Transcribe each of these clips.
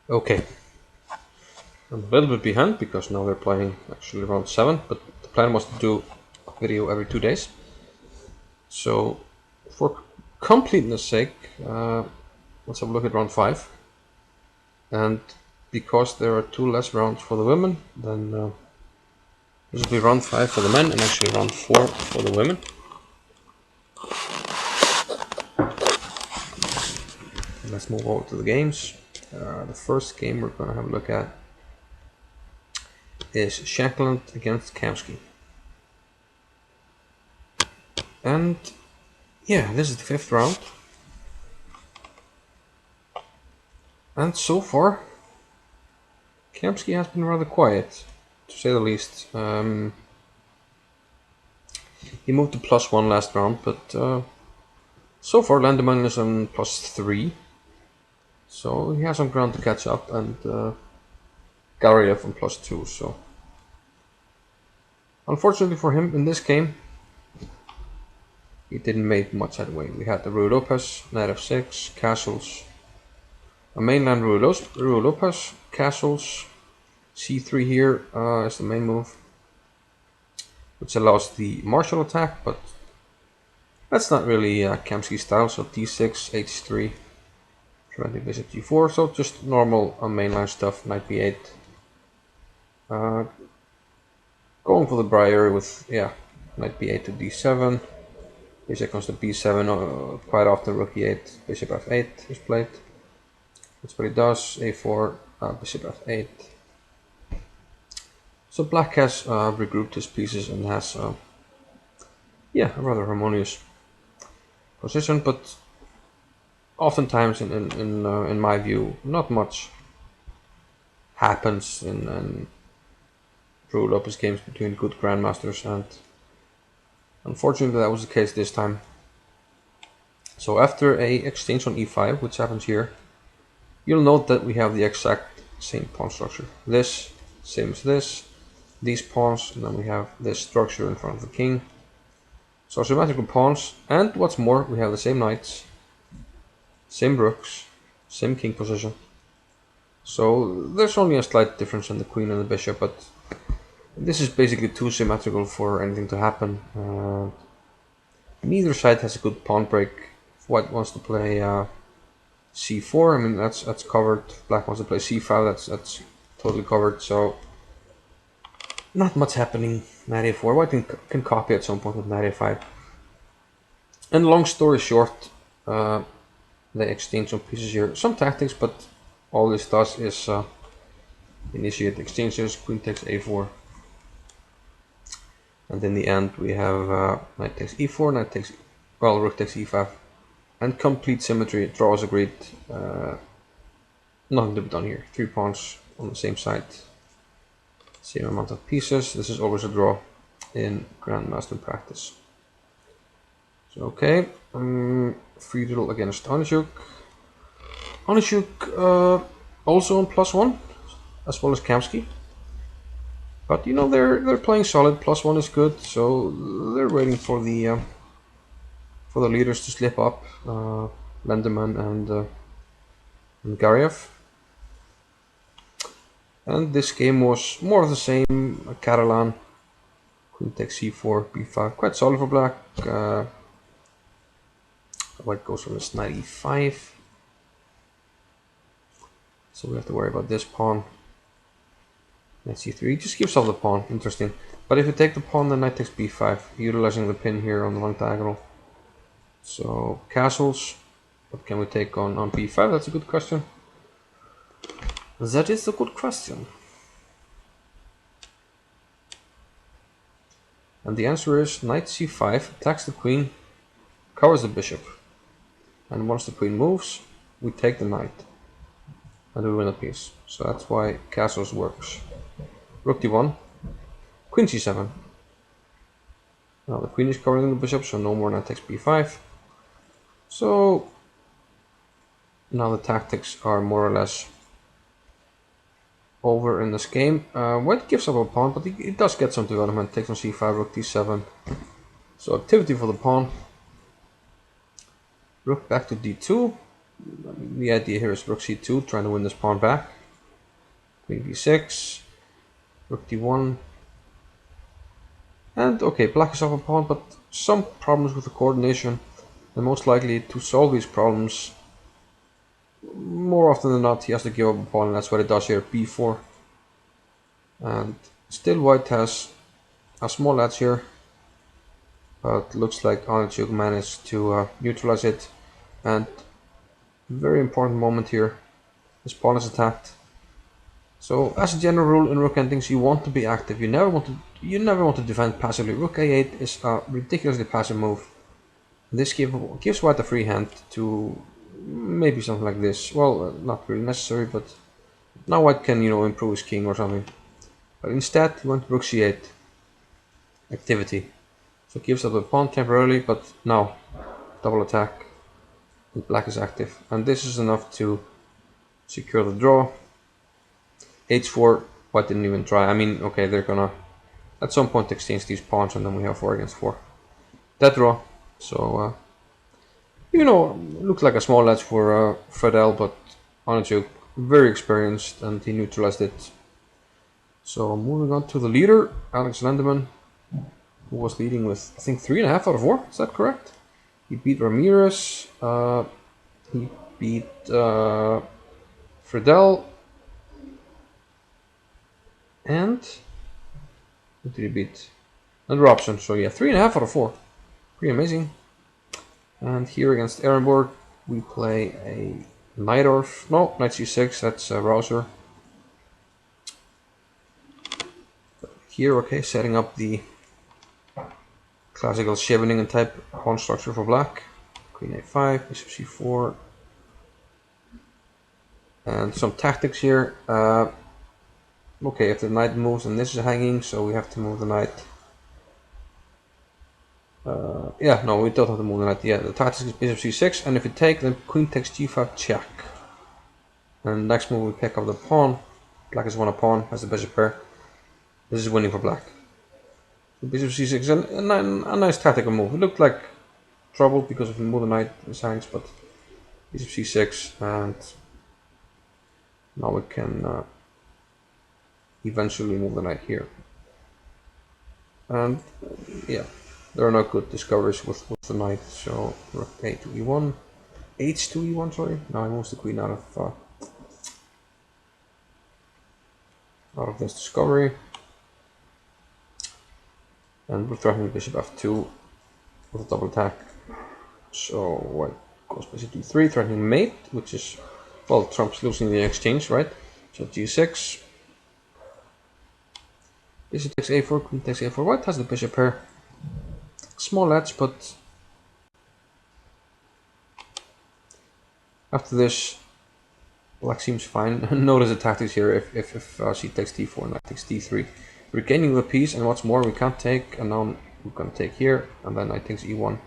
Okay, I'm a little bit behind because now we're playing actually round 7, but the plan was to do a video every 2 days. So, for completeness sake, let's have a look at round 5. And because there are 2 less rounds for the women, then this will be round 5 for the men and actually round 4 for the women. Let's move over to the games. The first game we're going to have a look at is Shankland against Kamsky. And yeah, this is the 5th round. And so far, Kamsky has been rather quiet, to say the least. He moved to +1 last round, but so far Lenderman is on +3. So he has some ground to catch up, and Gariev on +2. So unfortunately for him, in this game, he didn't make much headway. We had the Ruy Lopez, knight f6, castles, a mainland Ruy Lopez, castles, c3 here is the main move, which allows the martial attack, but that's not really Kamsky's style. So d6, h3, preventing bishop g4, so just normal mainline stuff, knight b8. Going for the briar with, knight b8 to d7, bishop comes to b7, quite often rook e8, bishop f8 is played. That's what he does, a4, bishop f8. So black has regrouped his pieces and has, a rather harmonious position, but oftentimes, in my view, not much happens in Ruy Lopez games between good grandmasters, and unfortunately that was the case this time. So after a exchange on e5, which happens here, you'll note that we have the exact same pawn structure. This, same as this, these pawns, and then we have this structure in front of the king. So symmetrical pawns, and what's more, we have the same knights, same rooks, same king position. So there's only a slight difference in the queen and the bishop, but this is basically too symmetrical for anything to happen. Neither side has a good pawn break. If white wants to play c4, I mean that's covered. Black wants to play c5, that's totally covered. So not much happening. Knight a4. White can copy at some point with knight a5. And long story short, they exchange some pieces here. Some tactics, but all this does is initiate exchanges. Queen takes a4. And in the end we have knight takes e4, rook takes e5. And complete symmetry, draw is agreed. Nothing to be done here. 3 pawns on the same side. Same amount of pieces. This is always a draw in grandmaster practice. So okay, Friedel against Onischuk. Onischuk also on +1, as well as Kamsky. But you know they're playing solid. +1 is good, so they're waiting for the leaders to slip up, Lenderman and Gariev. And this game was more of the same. Catalan, queen takes c4, b5, quite solid for black. White goes for this knight e5. So we have to worry about this pawn. Knight c3, just gives off the pawn, interesting. But if you take the pawn, then knight takes b5, utilizing the pin here on the long diagonal. So castles, what can we take on b5? That's a good question. That is a good question. And the answer is knight c5, attacks the queen, covers the bishop. And once the queen moves, we take the knight. And we win a piece. So that's why castles works. Rook d1, queen c7. Now the queen is covering the bishop, so no more knight takes b5. So now the tactics are more or less over in this game. White gives up a pawn, but he does get some development. Takes on c5, rook d7. So activity for the pawn. Rook back to d2. The idea here is rook c2, trying to win this pawn back. queen d6, rook d1, and okay, black is off a pawn, but some problems with the coordination, and most likely to solve these problems, more often than not, he has to give up a pawn, and that's what it does here, b4. And still white has a small edge here, but looks like Onischuk managed to neutralize it. And very important moment here, his pawn is attacked. So as a general rule in rook endings, you want to be active. You never want to defend passively. Rook a8 is a ridiculously passive move. This gives white a free hand to maybe something like this. Well, not really necessary, but now white can, improve his king or something. But instead, he went rook c8 activity. So it gives up the pawn temporarily, but now double attack. And black is active, and this is enough to secure the draw. h4, white didn't even try. I mean, okay, they're gonna at some point exchange these pawns, and then we have 4 against 4. That draw. So looked like a small edge for Fredel, but Onischuk very experienced, and he neutralized it. So moving on to the leader, Alex Lenderman, who was leading with, I think, 3.5 out of 4. Is that correct? He beat Ramirez. He beat Fredel. And who did he beat? And Robson. So yeah, 3.5 out of 4. Pretty amazing. And here against Ehrenburg, we play a Najdorf. No, knight c6. That's Rouser. Here, okay, setting up the classical Scheveningen type pawn structure for black. Queen a5, bishop c4, and some tactics here. Okay, if the knight moves, and this is hanging, so we have to move the knight. Yeah, no, we don't have to move the knight. Yeah, the tactics is bishop c6, and if we take, then queen takes g5 check. And next move we pick up the pawn. Black has won a pawn, has the bishop pair. This is winning for black. So bishop c6, a nice tactical move. It looked like trouble because if we move the knight, this hangs, but bishop c6, and now we can eventually move the knight here. And yeah, there are no good discoveries with the knight. So rook a to e1, h to e1. Sorry, now he moves the queen out of this discovery, and we're threatening bishop f2 with a double attack. So white goes bishop d3, threatening mate, which is, well, Trump's losing the exchange, right? So g6. Bishop takes a4, queen takes a4. White has the bishop pair. Small edge, but after this, black seems fine. Notice the tactics here. If she takes d4, knight takes d3, we're gaining the piece, and what's more, we can't take, and now we're gonna take here, and then knight takes e1.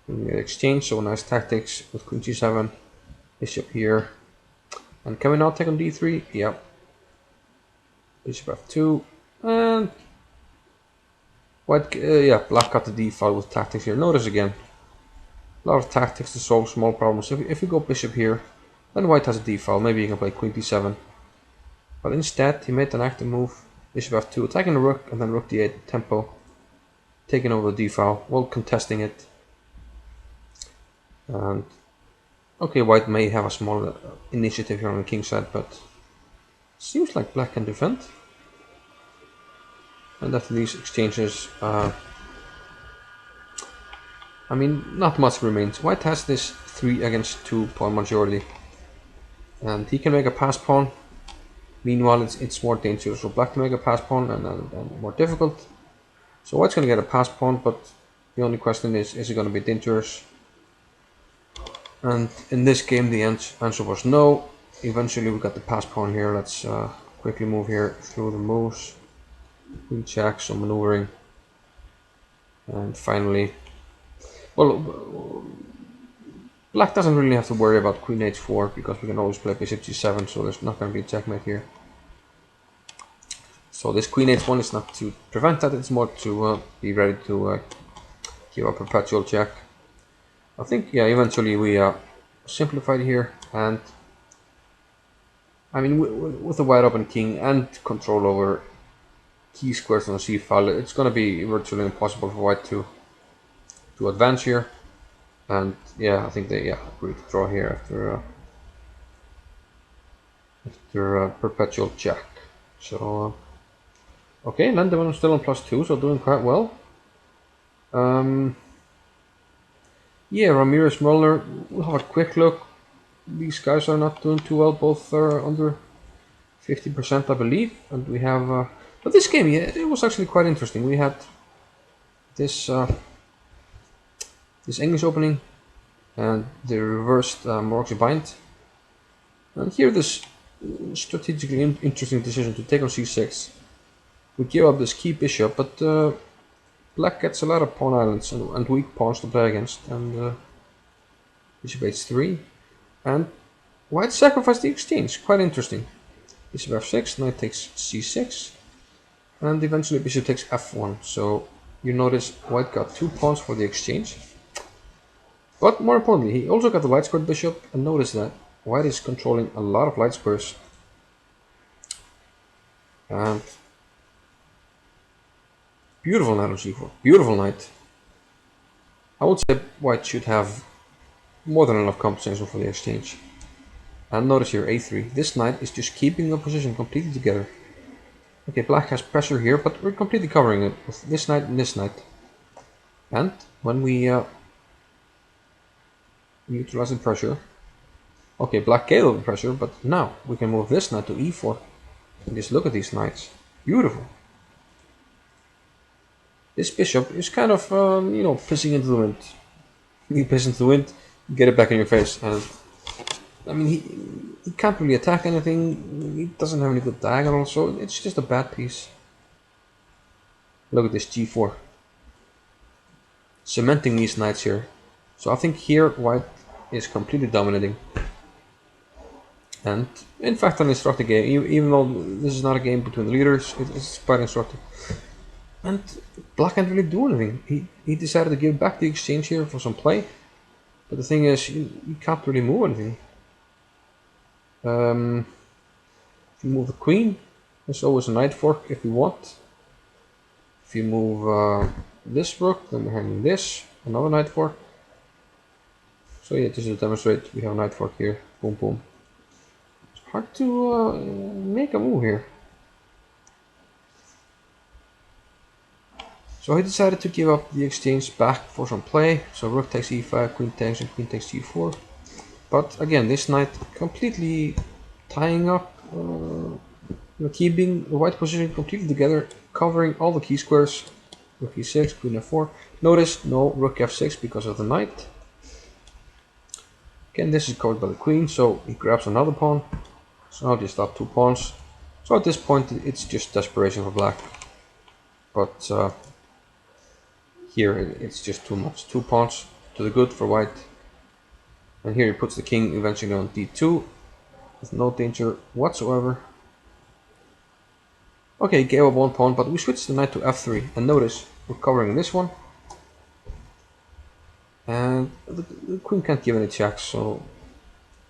We get exchange, so nice tactics with queen g7, bishop here, and can we now take on d3? Yep. Bishop f2. And white, black got the d file with tactics here. Notice again, a lot of tactics to solve small problems. If you go bishop here, then white has a d file. Maybe you can play queen d7. But instead, he made an active move. Bishop f2, attacking the rook, and then rook d8 tempo, taking over the d file while contesting it. And okay, white may have a small initiative here on the king side, but seems like black can defend. And after these exchanges, I mean, not much remains. White has this 3 against 2 pawn majority, and he can make a pass pawn. Meanwhile, it's more dangerous for black to make a pass pawn, and more difficult. So white's going to get a pass pawn, but the only question is it going to be dangerous? And in this game, the answer was no. Eventually, we got the pass pawn here. Let's quickly move here through the moves. Queen check, some maneuvering, and finally, well, black doesn't really have to worry about queen h4 because we can always play bishop g7, so there's not going to be a checkmate here. So this queen h1 is not to prevent that, it's more to be ready to give a perpetual check. I think, yeah, eventually we simplified here, and I mean, with a wide open king and control over key squares on the c file, it's going to be virtually impossible for white to advance here. And yeah, I think they agreed to draw here after perpetual check. So okay, Lenderman is still on +2, so doing quite well. Yeah, Ramirez, Muller, we'll have a quick look. These guys are not doing too well, both are under 50%, I believe. And we have, but this game, yeah, it was actually quite interesting. We had this this English opening and the reversed Morocco bind. And here this strategically interesting decision to take on c6. We give up this key bishop, but black gets a lot of pawn islands and weak pawns to play against, and bishop h3, and white sacrificed the exchange. Quite interesting. Bishop f6, knight takes c6, and eventually bishop takes f1. So you notice white got 2 pawns for the exchange, but more importantly, he also got the light squared bishop, and notice that white is controlling a lot of light squares. And beautiful knight on c4, beautiful knight. I would say white should have more than enough compensation for the exchange. And notice here a3, this knight is just keeping the position completely together. Okay, black has pressure here, but we're completely covering it with this knight and this knight. And when we neutralize the pressure, okay, black gave the pressure, but now we can move this knight to e4. And just look at these knights, beautiful. This bishop is kind of, you know, pissing into the wind. You piss into the wind, you get it back in your face. And I mean, he can't really attack anything. He doesn't have any good diagonal, so it's just a bad piece. Look at this g4. Cementing these knights here. So I think here white is completely dominating. And in fact, an instructive game, even though this is not a game between the leaders, it's quite instructive. And black can't really do anything. He decided to give back the exchange here for some play. But the thing is, you can't really move anything. If you move the queen, there's always a knight fork if you want. If you move this rook, then we're having this, another knight fork. So yeah, just to demonstrate, we have a knight fork here. Boom, boom. It's hard to make a move here. So he decided to give up the exchange back for some play. So rook takes e5, queen takes, and queen takes g4. But again, this knight completely tying up, keeping the white position completely together, covering all the key squares. Rook e6, queen f4. Notice no rook f6 because of the knight. Again, this is covered by the queen, so he grabs another pawn. So now just up 2 pawns. So at this point, it's just desperation for black. But here it's just too much. 2 pawns to the good for white. And here he puts the king eventually on d2 with no danger whatsoever. Okay, he gave up 1 pawn, but we switched the knight to f3. And notice we're covering this one. And the queen can't give any checks, so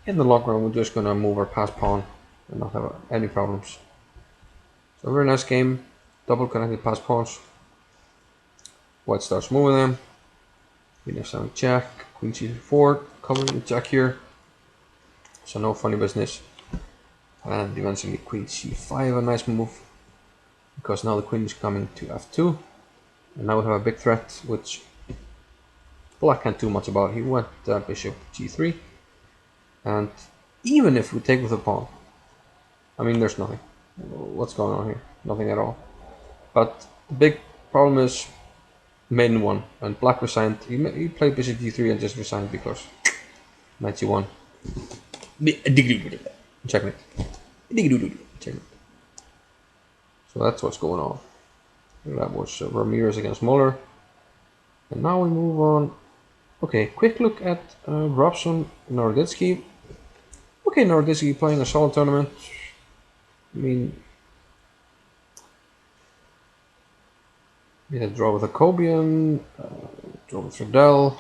in the long run we're just gonna move our passed pawn and not have any problems. So a very nice game, double connected passed pawns. White starts moving them. Queen f7 check, queen c4, covering the check here. So no funny business. And eventually queen c5, a nice move. Because now the queen is coming to f2. And now we have a big threat, which black can't do much about. He went bishop g3. And even if we take with a pawn, I mean, there's nothing. What's going on here? Nothing at all. But the big problem is maiden won, and black resigned. He played bishop g3 and just resigned because knight c1. Checkmate. Checkmate. So that's what's going on. That was Ramirez against Muller. And now we move on. Okay, quick look at Robson Naroditsky. Okay, Naroditsky playing a solid tournament. I mean, we had a draw with Akobian, draw with Friedel,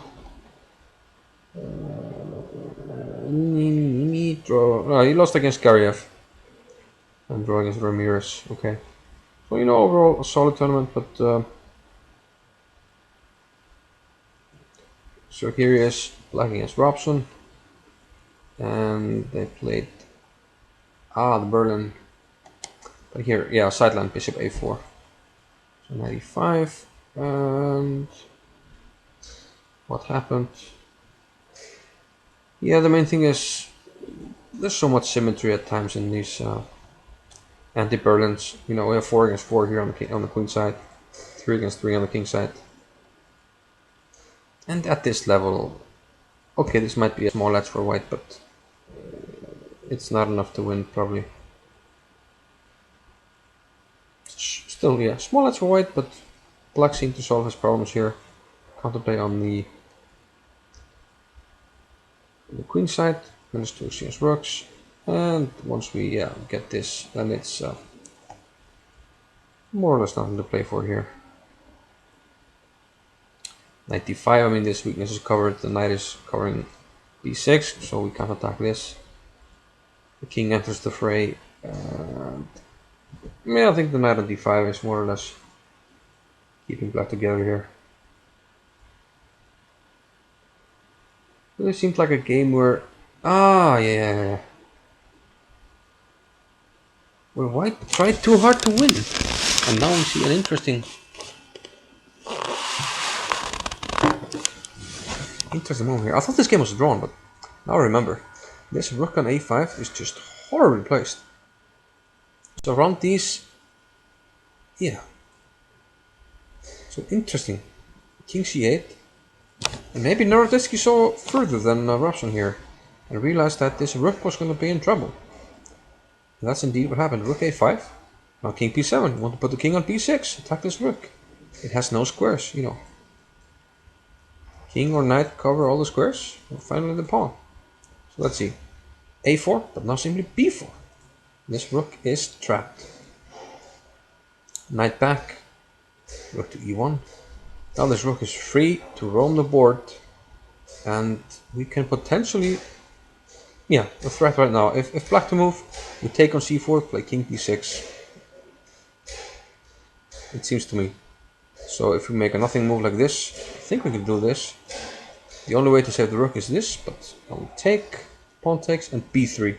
draw. He lost against Gariev. And drawing against Ramirez. Okay. So, you know, overall a solid tournament, but so here he is, black against Robson. And they played the Berlin. But here, yeah, sideline bishop a4. So 95. And what happened? Yeah, the main thing is there's so much symmetry at times in these anti-Berlins. You know, we have 4 against 4 here on the queen side, 3 against 3 on the king side. And at this level, okay, this might be a small edge for white, but it's not enough to win, probably. Still, yeah, small edge for white, but black seemed to solve his problems here. Counterplay on the queen side, managed to exchange rooks, and once we get this, then it's more or less nothing to play for here. 95, I mean, this weakness is covered, the knight is covering b6, so we can't attack this. The king enters the fray, and yeah, I think the knight on d5 is more or less keeping black together here. It seems like a game where, yeah, where white tried too hard to win, and now we see an interesting moment here. I thought this game was drawn, but now I remember. This rook on a5 is just horribly placed. So around these, yeah. So interesting. King c8. And maybe Narodetsky saw further than Robson here and realized that this rook was going to be in trouble. And that's indeed what happened. Rook a5. Now king p7. Want to put the king on b6. Attack this rook. It has no squares, you know. King or knight cover all the squares. And finally the pawn. So let's see. a4, but now simply b4. This rook is trapped. Knight back. Rook to e1. Now this rook is free to roam the board. And we can potentially, a threat right now. If black to move, we take on c4, play king b6. It seems to me. So if we make a nothing move like this, I think we can do this. The only way to save the rook is this, but I will take, pawn takes, and b3.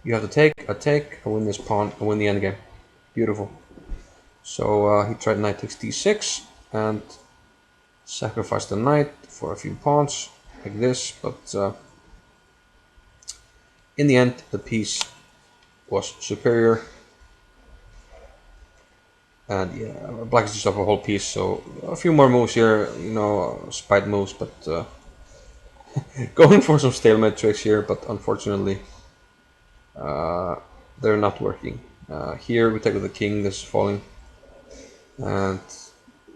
You have to take, I take, I win this pawn, I win the endgame. Beautiful. So he tried knight takes d6 and sacrificed the knight for a few pawns like this, but in the end the piece was superior. And yeah, black is just up a whole piece, so a few more moves here, you know, spite moves, but going for some stalemate tricks here, but unfortunately they're not working. Here we take with the king, this is falling, and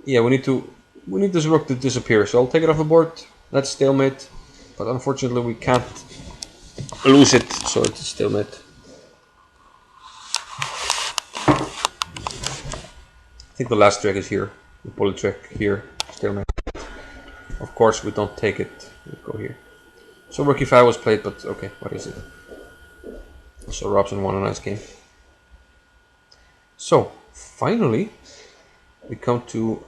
yeah, we need this rook to disappear, so I'll take it off the board. That's stalemate, but unfortunately we can't lose it, so it's a stalemate. I think the last trick is here, the bullet trick here, stalemate. Of course we don't take it, we go here. So rook e5 was played, but okay, what is it? So Robson won a nice game. So finally we come to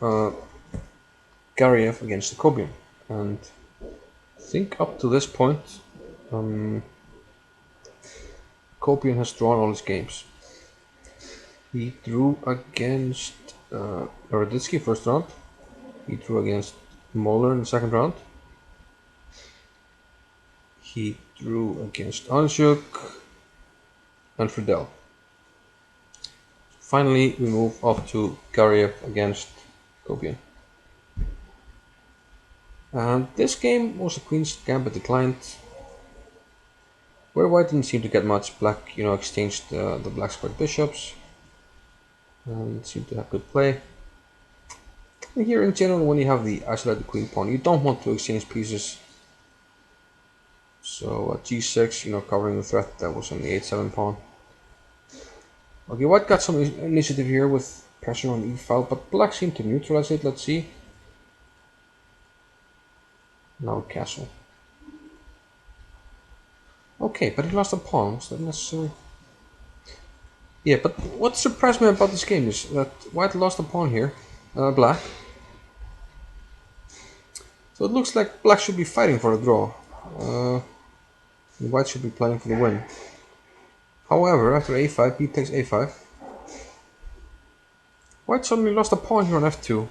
Gariev against Akobian, and I think up to this point Akobian has drawn all his games. He drew against Narodetsky first round. He drew against Moller in the second round. He drew against Onischuk and Friedel. Finally, we move up to Gariev against Akobian. And this game was a Queen's Gambit declined, where white didn't seem to get much. Black, exchanged the black squared bishops and seemed to have good play. And here, in general, when you have the isolated queen pawn, you don't want to exchange pieces. So g6, covering the threat that was on the 8-7 pawn. Okay, white got some initiative here with pressure on e-file, but black seemed to neutralize it. Let's see. Now castle. Okay, but he lost a pawn. Was that necessary? Yeah, but what surprised me about this game is that white lost a pawn here, black. So it looks like black should be fighting for a draw. White should be playing for the win. However, after a5, b takes a5. White suddenly lost a pawn here on f2.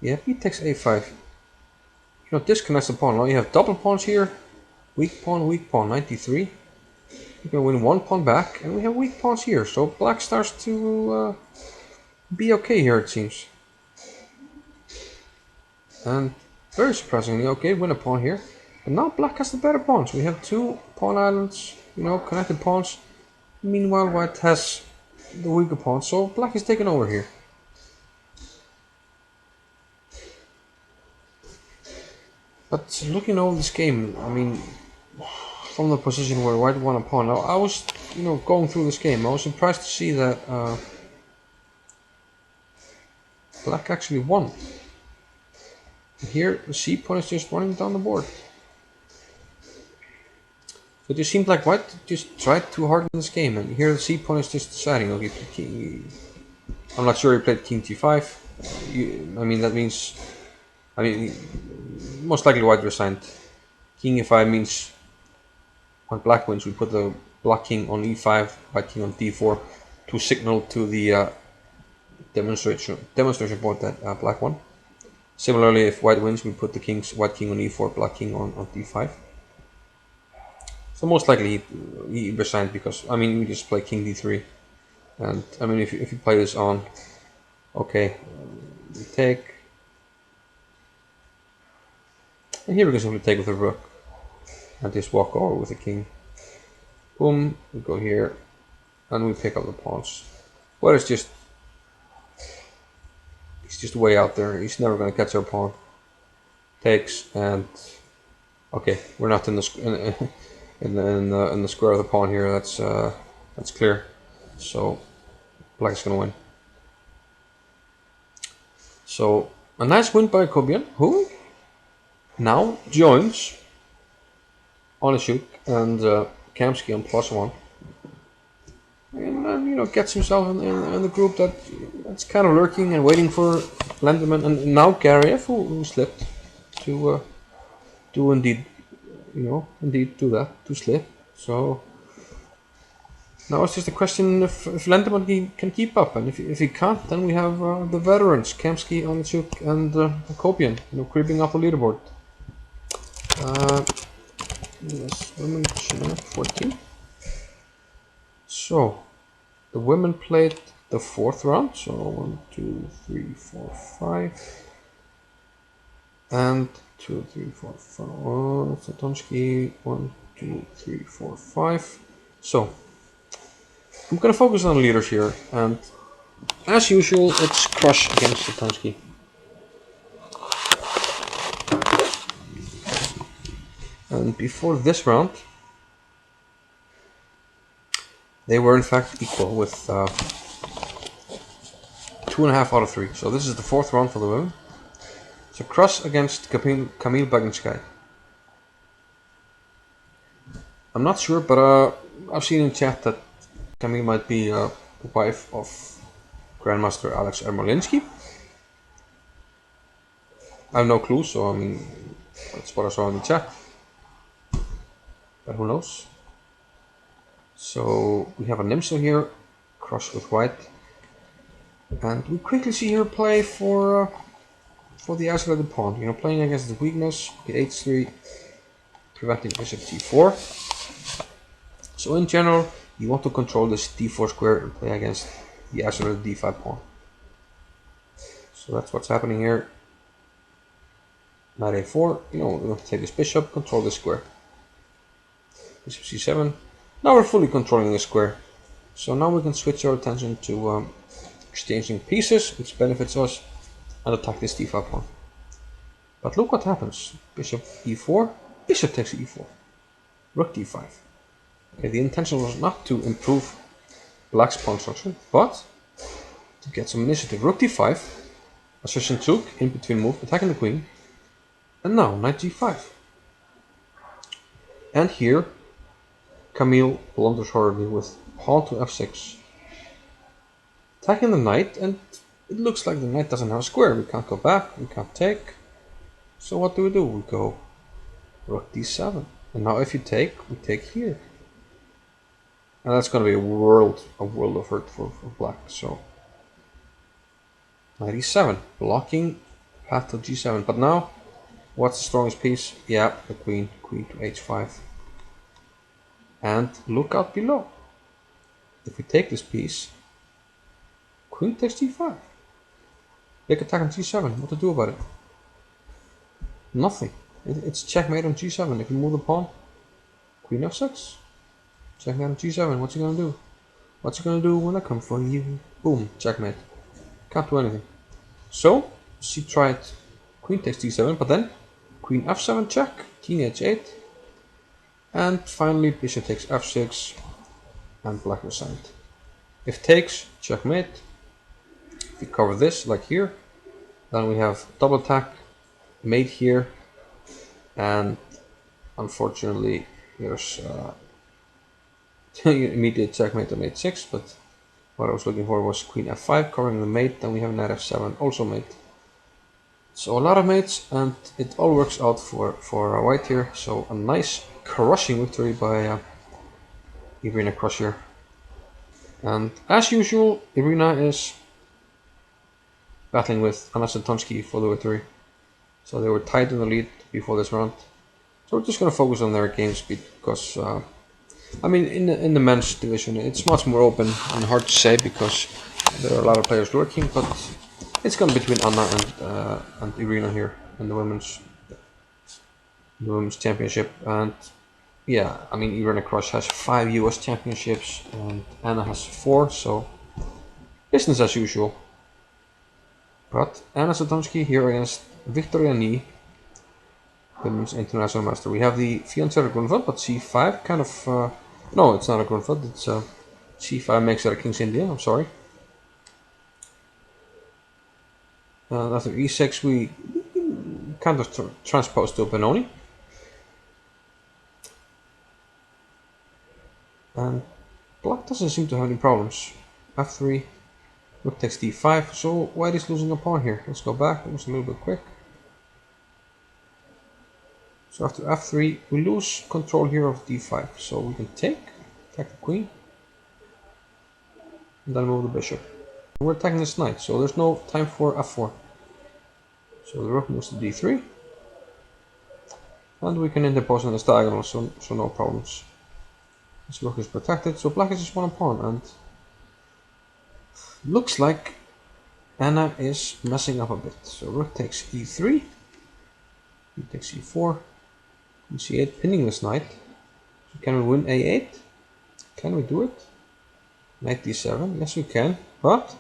Yeah, b takes a5. You know, disconnects the pawn. Now you have double pawns here. Weak pawn, 93. You can win one pawn back, and we have weak pawns here. So black starts to be okay here, it seems. And very surprisingly, okay, win a pawn here. But now black has the better pawns. We have two pawn islands, you know, connected pawns. Meanwhile, white has the weaker pawn, so black is taking over here. But looking over this game, I mean, from the position where white won a pawn, now I was, you know, going through this game, I was surprised to see that black actually won. Here, the c pawn is just running down the board. It just seemed like white just tried too hard in this game, and here the c pawn is just deciding. Okay, I'm not sure he played king g5. I mean, that means, I mean, most likely white resigned. King e5 means when black wins, we put the black king on e5, white king on d4 to signal to the demonstration board that black won. Similarly, if white wins, we put the white king on e4, black king on d5. So most likely he resigned because, I mean, we just play king d3. And, I mean, if you play this on, okay, we take, and here we can simply take with the rook and just walk over with the king. Boom, we go here, and we pick up the pawns. Well, it's just, he's just way out there. He's never going to catch our pawn. Takes, and okay, we're not in the in the square of the pawn here. That's clear. So black is going to win. So a nice win by Akobian, who now joins Onischuk and Kamsky on +1, and you know, gets himself in the group that's kind of lurking and waiting for Lenderman, and now Gariev, who slipped to indeed, you know, do that, to slip. So now it's just a question if Lenderman can keep up, and if he can't, then we have the veterans Kamsky, Onischuk, and Akobian, you know, creeping up the leaderboard. Yes, women 14. So the women played the 4th round. So 1, 2, 3, 4, 5, and 2, 3, 4, 5. Zatonskiih 1, 2, 3, 4, 5. So I'm gonna focus on the leaders here, and as usual, it's Krush against Zatonskiih. And before this round, they were in fact equal with 2.5 out of 3. So this is the 4th round for the women. So Krush against Kamsky. I'm not sure, but I've seen in chat that Kamil might be the wife of Grandmaster Alex Ermolinsky. I have no clue, so I mean, that's what I saw in the chat. But who knows? So we have a Nimso here, Krush with white, and we quickly see her play for the isolated pawn. You know, playing against the weakness, h3, preventing bishop d4. So in general, you want to control this d4 square and play against the isolated d5 pawn. So that's what's happening here. Knight a4. You know, we're going to take this bishop, control this square. Bishop c7. Now we're fully controlling the square. So now we can switch our attention to exchanging pieces, which benefits us, and attack this d5 pawn. But look what happens. Bishop e4, bishop takes e4, rook d5. Okay, the intention was not to improve black's pawn structure, but to get some initiative. Rook d5, assertion took, in between move, attacking the queen, and now knight g5. Okay, the intention was not to improve black's pawn structure, but to get some initiative. Rook d5, assertion took, in between move, attacking the queen, and now knight g5. And here, Camille blunders horribly with pawn to f6. Attacking the knight, and it looks like the knight doesn't have a square. We can't go back, we can't take. So what do? We go rook d7. And now if you take, we take here. And that's going to be a world of hurt for black. So knight e7, blocking path to g7. But now, what's the strongest piece? Yeah, the queen to h5. And look out below. If we take this piece, queen takes g5. Big attack on g7. What to do about it? Nothing. It's checkmate on g7. If you move the pawn, queen f6. Checkmate on g7. What's he gonna do? What's he gonna do when I come for you? Boom, checkmate. Can't do anything. So she tried queen takes d7, but then queen f7 check, king h8, and finally bishop takes f6, and black resigned. If takes, checkmate. If we cover this like here, then we have double attack, mate here, and unfortunately there's immediate checkmate on h6, but what I was looking for was queen f5 covering the mate, then we have knight f7 also mate. So a lot of mates, and it all works out for white here, so a nice crushing victory by Irina Krush here. And as usual, Irina is battling with Anna Zatonskiih for the victory. So they were tied in the lead before this round. So we're just going to focus on their game speed because, I mean, in the men's division, it's much more open and hard to say because there are a lot of players lurking. But it's going to be between Anna and Irina here in the women's championship. And yeah, I mean, Irina Krush has 5 US championships and Anna has 4. So business as usual. But Anna Zatonskiih here against Victoria Ni, women's international master. We have the fiancé Grundfeld, but c5 kind of, no, it's not a Grundfeld, it's c5 makes it a King's India, I'm sorry. After e6 we kind of transpose to a Benoni. And black doesn't seem to have any problems. f3. Rook takes d5, so white is losing a pawn here. Let's go back, it was a little bit quick. So after f3, we lose control here of d5, so we can attack the queen, and then move the bishop. We're attacking this knight, so there's no time for f4. So the rook moves to d3, and we can interpose on this diagonal, so no problems. This rook is protected, so black is just one pawn, and looks like Anna is messing up a bit. So rook takes e3, he takes e4, c8, pinning this knight. So can we win a8? Can we do it? Knight d7, yes we can, but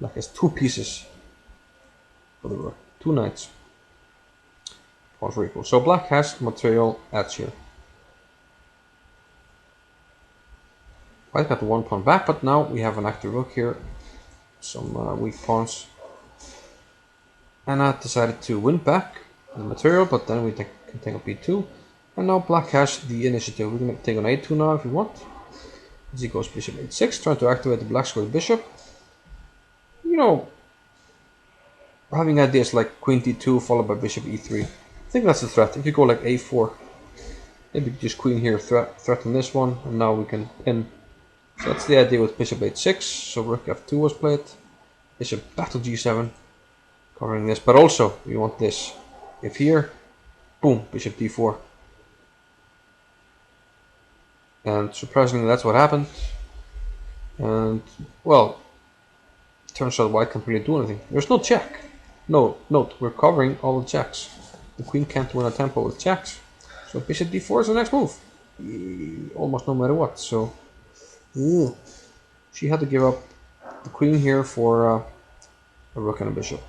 black has 2 pieces for the rook, 2 knights. Pawns are equal. So black has material edge here. White got the 1 pawn back, but now we have an active rook here, some weak pawns. Anna decided to win back the material, but then we can take on b2. And now black has the initiative. We're going to take on a2 now if we want. As he goes bishop h6, trying to activate the black square bishop. You know, having ideas like queen d2 followed by bishop e3. I think that's the threat. If you go like a4, maybe just queen here, threaten this one, and now we can pin. So that's the idea with bishop h6, so rook f2 was played, bishop back to g7, covering this, but also we want this. If here, boom, bishop d4. And surprisingly that's what happened. And, well, turns out white can't really do anything. There's no check. No, note, we're covering all the checks. The queen can't win a tempo with checks. So bishop d4 is the next move. Almost no matter what, so... She had to give up the queen here for a rook and a bishop.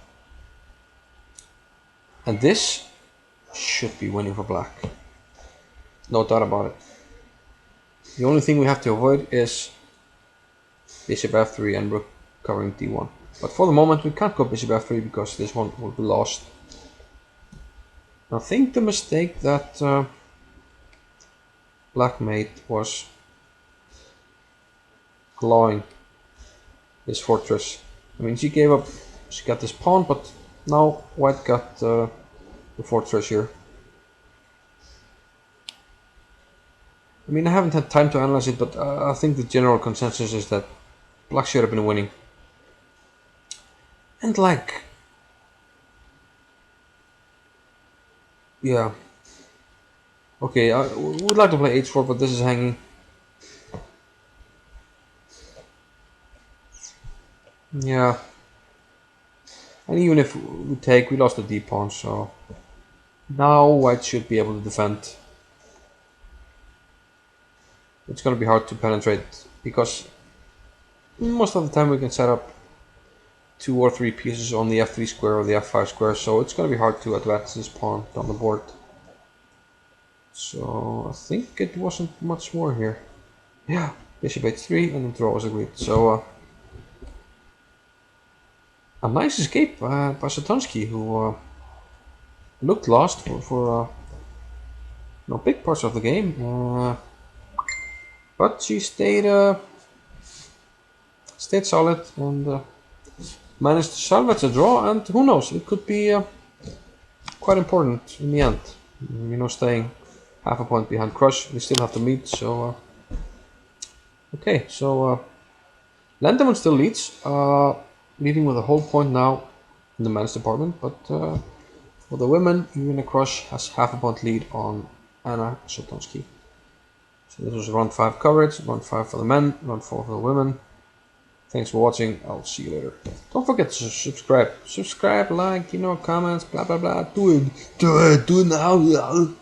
And this should be winning for black. No doubt about it. The only thing we have to avoid is bishop f3 and rook covering d1. But for the moment we can't go bishop f3 because this one will be lost. I think the mistake that black mate was clawing this fortress. I mean, she gave up, she got this pawn, but now white got the fortress here. I mean, I haven't had time to analyze it, but I think the general consensus is that black should have been winning. And like, yeah. Okay, I would like to play h4, but this is hanging. Yeah. And even if we take, we lost the d pawn, so now white should be able to defend. It's going to be hard to penetrate because most of the time we can set up 2 or 3 pieces on the f3 square or the f5 square, so it's going to be hard to advance this pawn down the board. So I think it wasn't much more here. Yeah, bishop h3 and the draw was agreed. So a nice escape by Zatonskiih, who looked lost for big parts of the game. But she stayed solid and managed to salvage a draw, and who knows, it could be quite important in the end. You know, staying half a point behind Krush. We still have to meet, so okay, so Lenderman still leads, leading with a whole point now in the men's department, but for the women, Irina Krush has half a point lead on Anna Zatonskiih. So this was round 5 coverage, round 5 for the men, round 4 for the women. Thanks for watching, I'll see you later. Don't forget to subscribe, like, comments, blah blah blah, do it now.